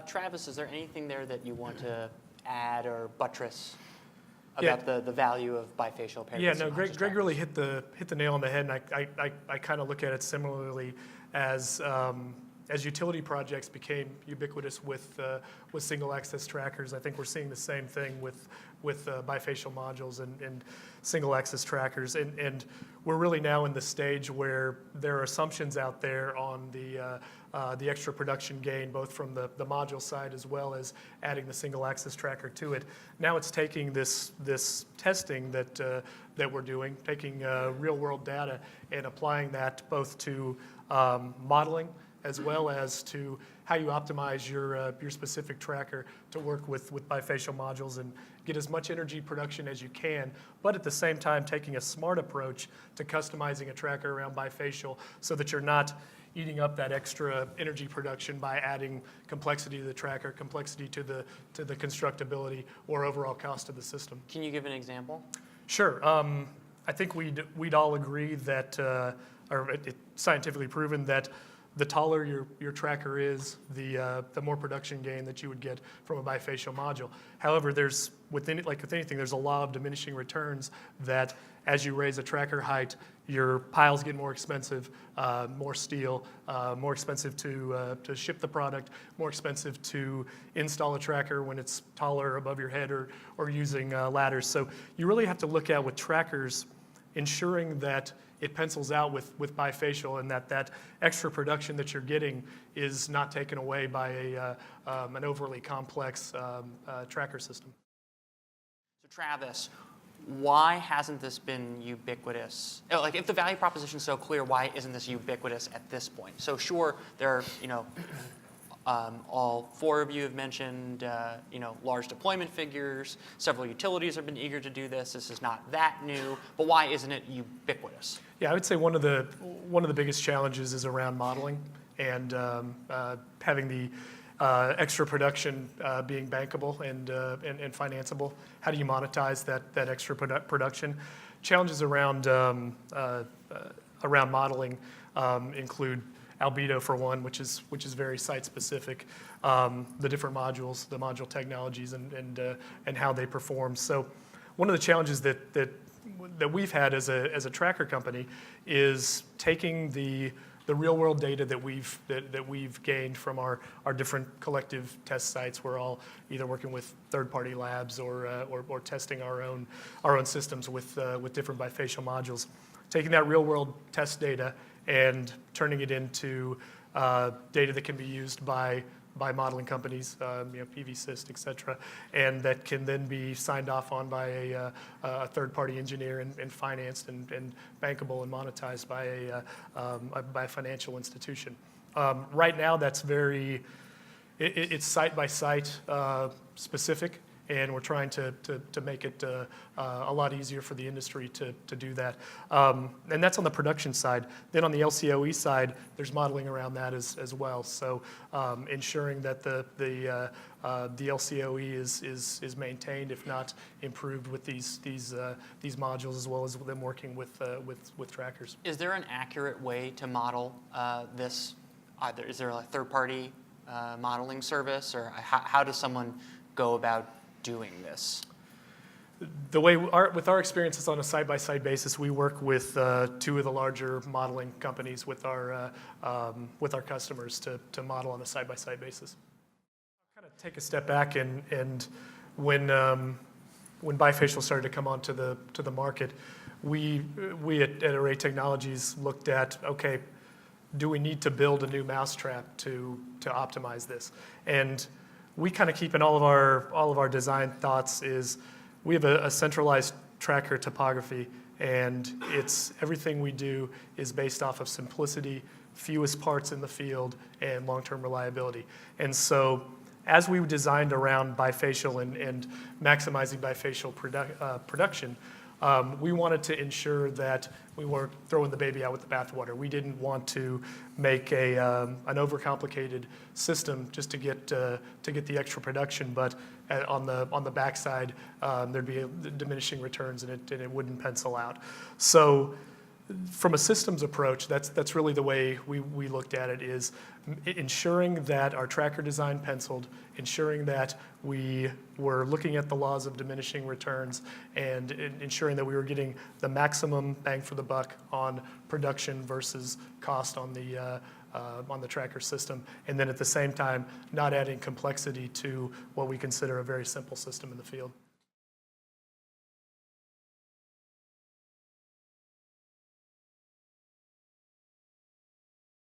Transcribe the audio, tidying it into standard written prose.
Travis, is there anything there that you want to add or buttress about the value of bifacial paired? Yeah, no, Greg really hit the nail on the head, and I kind of look at it similarly as utility projects became ubiquitous with single axis trackers. I think we're seeing the same thing with bifacial modules and single axis trackers, and we're really now in the stage where there are assumptions out there on the extra production gain, both from the module side as well as adding the single axis tracker to it. Now it's taking this testing that we're doing, taking real world data and applying that both to modeling as well as to how you optimize your specific tracker to work with bifacial modules and get as much energy production as you can, but at the same time taking a smart approach to customizing a tracker around bifacial so that you're not eating up that extra energy production by adding complexity to the tracker, complexity to the constructability or overall cost of the system. Can you give an example? Sure. I think we'd all agree that, or it's scientifically proven that the taller your tracker is, the more production gain that you would get from a bifacial module. However, like with anything, there's a law of diminishing returns that as you raise a tracker height, your piles get more expensive, more steel, more expensive to ship the product, more expensive to install a tracker when it's taller above your head or using ladders. So you really have to look at with trackers, ensuring that it pencils out with bifacial and that extra production that you're getting is not taken away by an overly complex tracker system. So Travis, why hasn't this been ubiquitous? Like, if the value proposition is so clear, why isn't this ubiquitous at this point? So sure, there are, all four of you have mentioned, large deployment figures. Several utilities have been eager to do this. This is not that new, but why isn't it ubiquitous? Yeah, I would say one of the biggest challenges is around modeling and having the extra production being bankable and financeable. How do you monetize that extra production? Challenges around modeling include albedo for one, which is very site specific, the different modules, the module technologies, and how they perform. So one of the challenges that we've had as a tracker company is taking the real world data that we've gained from our different collective test sites. We're all either working with third-party labs or testing our own systems with different bifacial modules. Taking that real world test data and turning it into data that can be used by modeling companies, PVSys, et cetera, and that can then be signed off on by a third-party engineer and financed and bankable and monetized by a financial institution. Right now, that's it's site-by-site specific, and we're trying to make it a lot easier for the industry to do that. And that's on the production side. Then on the LCOE side, there's modeling around that as well. So ensuring that the LCOE is maintained, if not improved, with these modules, as well as them working with trackers. Is there an accurate way to model this? Is there a third-party modeling service, or how does someone go about doing this? The way with our experiences on a side-by-side basis, we work with two of the larger modeling companies with our customers to model on a side-by-side basis. I'll kind of take a step back and when bifacial started to come onto the market, we at Array Technologies looked at, okay, do we need to build a new mousetrap to optimize this? And we kind of keep in all of our design thoughts is we have a centralized tracker topography, and everything we do is based off of simplicity, fewest parts in the field, and long-term reliability. And so as we designed around bifacial and maximizing bifacial production, we wanted to ensure that we weren't throwing the baby out with the bathwater. We didn't want to make an overcomplicated system just to get the extra production, but on the backside there'd be diminishing returns and it wouldn't pencil out. So from a systems approach, that's really the way we looked at it, is ensuring that our tracker design penciled, ensuring that we were looking at the laws of diminishing returns, and ensuring that we were getting the maximum bang for the buck on production versus cost on the tracker system, and then at the same time not adding complexity to what we consider a very simple system in the field.